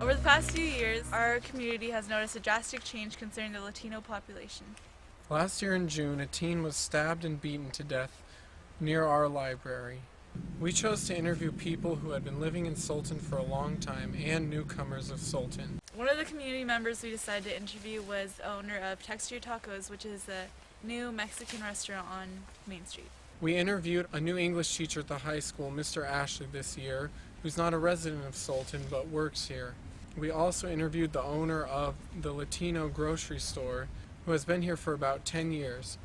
Over the past few years, our community has noticed a drastic change concerning the Latino population. Last year in June, a teen was stabbed and beaten to death near our library. We chose to interview people who had been living in Sultan for a long time and newcomers of Sultan. One of the community members we decided to interview was the owner of Texture Tacos, which is a new Mexican restaurant on Main Street. We interviewed a new English teacher at the high school, Mr. Ashley, this year, who's not a resident of Sultan but works here. We also interviewed the owner of the Latino grocery store, who has been here for about 10 years.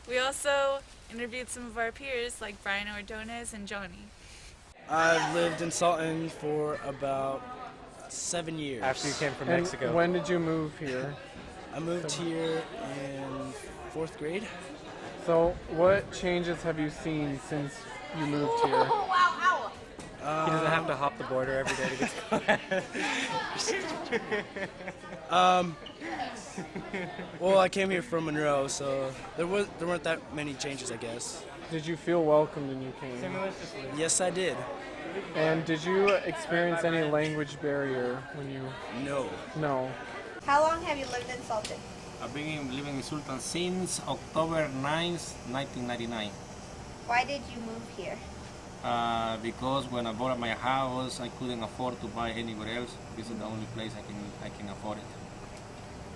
We also interviewed some of our peers like Brian Ordonez and Johnny. I've lived in Sultan for about 7 years. After you came from And Mexico. when did you move here? I moved here in 4th grade. So what changes have you seen since you moved here? He doesn't have to hop the border every day to get to class. Well, I came here from Monroe, so there weren't that many changes, I guess. Did you feel welcomed when you came? Yes, I did. And did you experience any language barrier when you... No. No. How long have you lived in Sultan? I've been living in Sultan since October 9th, 1999. Why did you move here? Because when I bought my house, I couldn't afford to buy anywhere else. This is the only place I can afford it.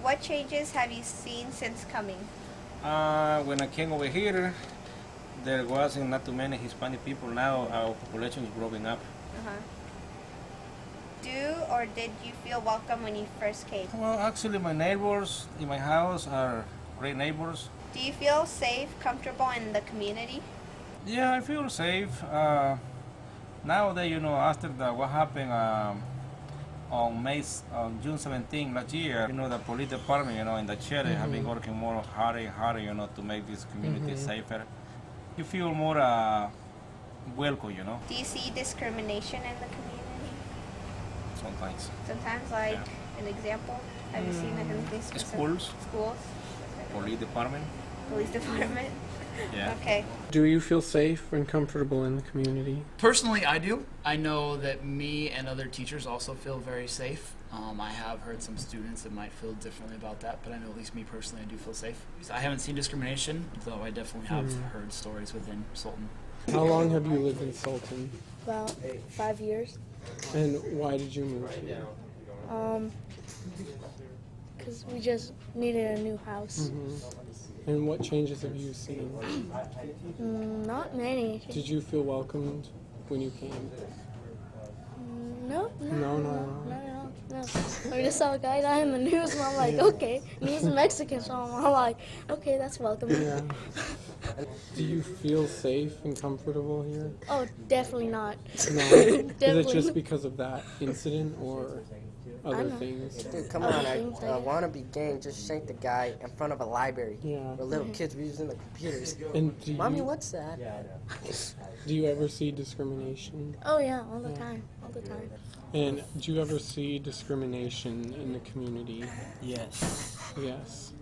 What changes have you seen since coming? When I came over here, there wasn't not too many Hispanic people. Now our population is growing up. Do or did you feel welcome when you first came? Well, actually, my neighbors in my house are great neighbors. Do you feel safe, comfortable in the community? Yeah, I feel safe. Nowadays, after what happened on June 17 last year, the police department, in the chair, they have been working more harder and harder, to make this community safer. You feel more welcome, Do you see discrimination in the community? sometimes. Sometimes, like an example? Have you seen anything specific? Schools, Schools? police department. Police department? Yeah. Okay. Do you feel safe and comfortable in the community? Personally, I do. I know that me and other teachers also feel very safe. I have heard some students that might feel differently about that, but I know at least me personally, I do feel safe. I haven't seen discrimination, though I definitely have heard stories within Sultan. How long have you lived in Sultan? About 5 years. And why did you move here? Because we just needed a new house. And what changes have you seen? Not many. Did you feel welcomed when you came? No. No. I just saw a guy die in the news, and I'm like, okay. And he's Mexican, so I'm like, okay, that's welcome. Yeah. Do you feel safe and comfortable here? Oh, definitely not. No. Is it Definitely just not. because of that incident or other things? Dude, come on, a wannabe gang just shanked the guy in front of a library where little kids were using the computers. And do Mommy, you, what's that? do you ever see discrimination? Oh, yeah, all the time. And do you ever see discrimination in the community? Yes. Yes.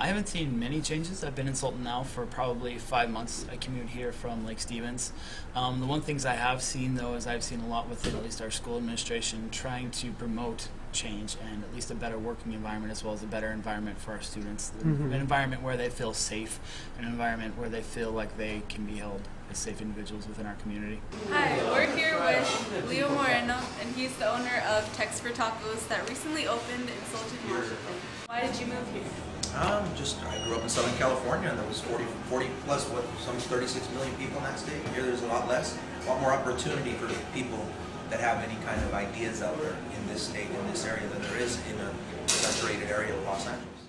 I haven't seen many changes. I've been in Sultan now for probably 5 months. I commute here from Lake Stevens. The one things I have seen, though, is I've seen a lot within at least our school administration trying to promote change and at least a better working environment as well as a better environment for our students. An environment where they feel safe, an environment where they feel like they can be held as safe individuals within our community. Hi, we're here with Leo Moreno, and he's the owner of Texture Tacos that recently opened in Sultan, Washington. Why did you move here? I grew up in Southern California, and there was 40 plus, some 36 million people in that state. Here there's a lot less, a lot more opportunity for people that have any kind of ideas out there in this state, in this area, than there is in a saturated area of Los Angeles.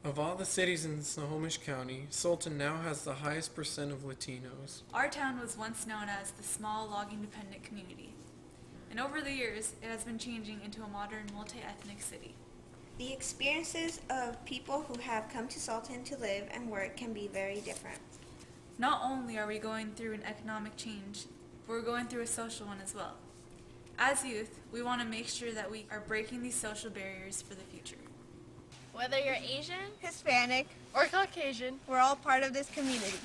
Of all the cities in Snohomish County, Sultan now has the highest percent of Latinos. Our town was once known as the small logging dependent community, and over the years it has been changing into a modern multi-ethnic city. The experiences of people who have come to Sultan to live and work can be very different. Not only are we going through an economic change, but we're going through a social one as well. As youth, we want to make sure that we are breaking these social barriers for the future. Whether you're Asian, Hispanic, or Caucasian, we're all part of this community.